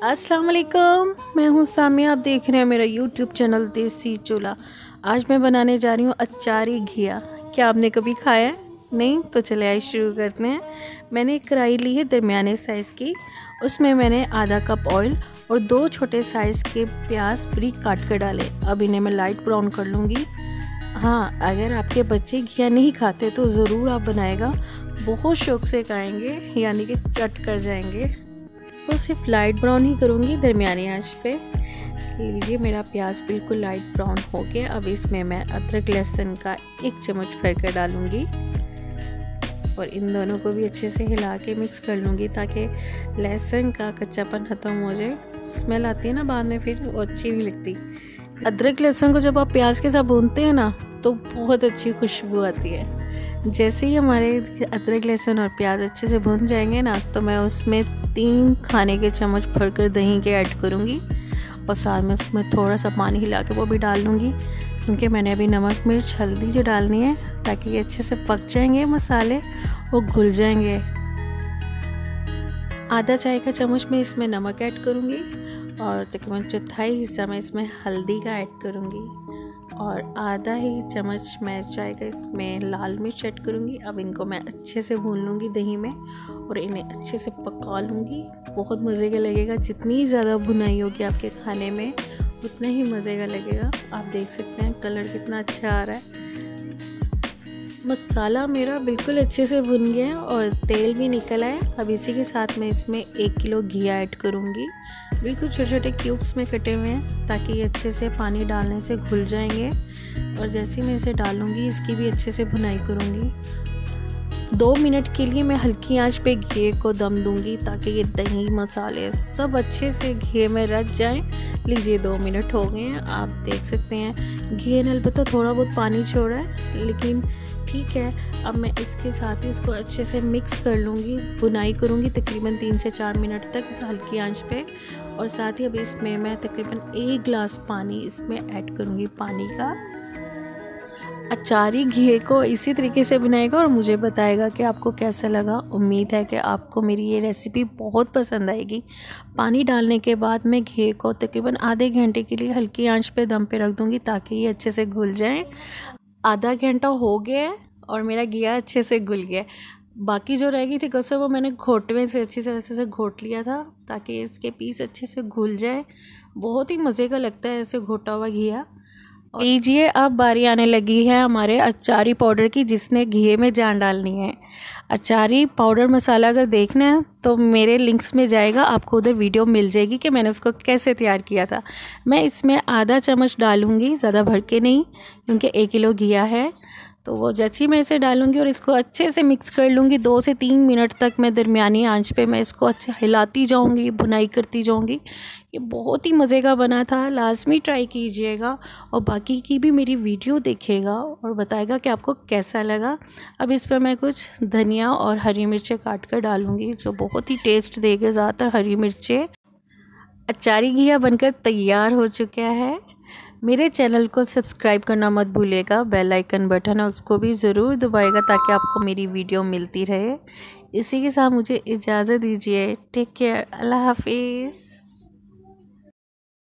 अस्सलाम वालेकुम, मैं हूँ सामिया। आप देख रहे हैं मेरा यूट्यूब चैनल देसी चूल्हा। आज मैं बनाने जा रही हूँ अचारी घिया। क्या आपने कभी खाया है? नहीं? तो चले आइए शुरू करते हैं। मैंने एक कढ़ाई ली है दरमियाने साइज़ की। उसमें मैंने आधा कप ऑयल और 2 छोटे साइज़ के प्याज बारीक काट कर डाले। अब इन्हें मैं लाइट ब्राउन कर लूँगी। हाँ, अगर आपके बच्चे घिया नहीं खाते तो ज़रूर आप बनाएगा, बहुत शौक़ से खाएँगे, यानी कि चट कर जाएंगे। तो सिर्फ लाइट ब्राउन ही करूँगी दरमियानी आंच पे। लीजिए मेरा प्याज बिल्कुल लाइट ब्राउन हो गया। अब इसमें मैं अदरक लहसुन का 1 चम्मच भर कर डालूँगी और इन दोनों को भी अच्छे से हिला के मिक्स कर लूँगी ताकि लहसुन का कच्चापन ख़त्म हो जाए। स्मेल आती है ना बाद में, फिर वो अच्छी नहीं लगती। अदरक लहसुन को जब आप प्याज के साथ भूनते हैं ना तो बहुत अच्छी खुशबू आती है। जैसे ही हमारे अदरक लहसुन और प्याज अच्छे से भून जाएंगे ना तो मैं उसमें 3 खाने के चम्मच भरकर दही के ऐड करूँगी और साथ में उसमें थोड़ा सा पानी हिला के वो भी डाल लूँगी, क्योंकि मैंने अभी नमक मिर्च हल्दी जो डालनी है ताकि ये अच्छे से पक जाएंगे मसाले और घुल जाएंगे। आधा चाय का चम्मच मैं इसमें नमक ऐड करूँगी और तकरीबन चौथाई हिस्सा मैं इसमें हल्दी का ऐड करूँगी और आधा ही चम्मच मैं चाय का इसमें लाल मिर्च ऐड करूँगी। अब इनको मैं अच्छे से भून लूँगी दही में और इन्हें अच्छे से पका लूँगी। बहुत मज़े का लगेगा। जितनी ज़्यादा भुनाई होगी आपके खाने में उतना ही मज़े का लगेगा। आप देख सकते हैं कलर कितना अच्छा आ रहा है। मसाला मेरा बिल्कुल अच्छे से भुन गया है और तेल भी निकल आया। अब इसी के साथ मैं इसमें 1 किलो घी ऐड करूँगी। बिल्कुल छोटे छोटे क्यूब्स में कटे हुए हैं ताकि ये अच्छे से पानी डालने से घुल जाएंगे। और जैसे ही मैं इसे डालूँगी इसकी भी अच्छे से भुनाई करूँगी। 2 मिनट के लिए मैं हल्की आंच पे घी को दम दूंगी ताकि ये दही मसाले सब अच्छे से घी में रच जाएं। लीजिए 2 मिनट हो गए हैं। आप देख सकते हैं घी ने अलबत्ता थोड़ा बहुत पानी छोड़ा है, लेकिन ठीक है। अब मैं इसके साथ ही इसको अच्छे से मिक्स कर लूँगी, बुनाई करूँगी तकरीबन 3 से 4 मिनट तक हल्की आंच पे। और साथ ही अब इसमें मैं तकरीबन 1 गिलास पानी इसमें ऐड करूँगी, पानी का। अचारी घी को इसी तरीके से बनाएगा और मुझे बताएगा कि आपको कैसा लगा। उम्मीद है कि आपको मेरी ये रेसिपी बहुत पसंद आएगी। पानी डालने के बाद मैं घी को तकरीबन आधे घंटे के लिए हल्की आंच पे दम पे रख दूँगी ताकि ये अच्छे से घुल जाए। आधा घंटा हो गया है और मेरा घिया अच्छे से घुल गया। बाकी जो रह गई थी कल वो मैंने घोटवे से अच्छी से घोट लिया था ताकि इसके पीस अच्छे से घुल जाए। बहुत ही मज़े का लगता है ऐसे घोटा हुआ घिया। लीजिए अब बारी आने लगी है हमारे अचारी पाउडर की, जिसने घी में जान डालनी है। अचारी पाउडर मसाला अगर देखना है तो मेरे लिंक्स में जाएगा, आपको उधर वीडियो मिल जाएगी कि मैंने उसको कैसे तैयार किया था। मैं इसमें आधा चम्मच डालूँगी, ज़्यादा भर के नहीं, क्योंकि 1 किलो घिया है। तो वो जैसे ही मैं इसे डालूँगी और इसको अच्छे से मिक्स कर लूँगी। 2 से 3 मिनट तक मैं दरमियानी आंच पे मैं इसको अच्छे हिलाती जाऊँगी, बुनाई करती जाऊँगी। ये बहुत ही मज़े का बना था, लाजमी ट्राई कीजिएगा और बाकी की भी मेरी वीडियो देखेगा और बताएगा कि आपको कैसा लगा। अब इस पर मैं कुछ धनिया और हरी मिर्चें काट कर डालूँगी, जो बहुत ही टेस्ट देगा। ज़्यादातर हरी मिर्चें। अचारी घिया बनकर तैयार हो चुका है। मेरे चैनल को सब्सक्राइब करना मत भूलिएगा। बेल आइकन बटन है उसको भी ज़रूर दबाइएगा ताकि आपको मेरी वीडियो मिलती रहे। इसी के साथ मुझे इजाज़त दीजिए। Take care. अल्लाह हाफिज़।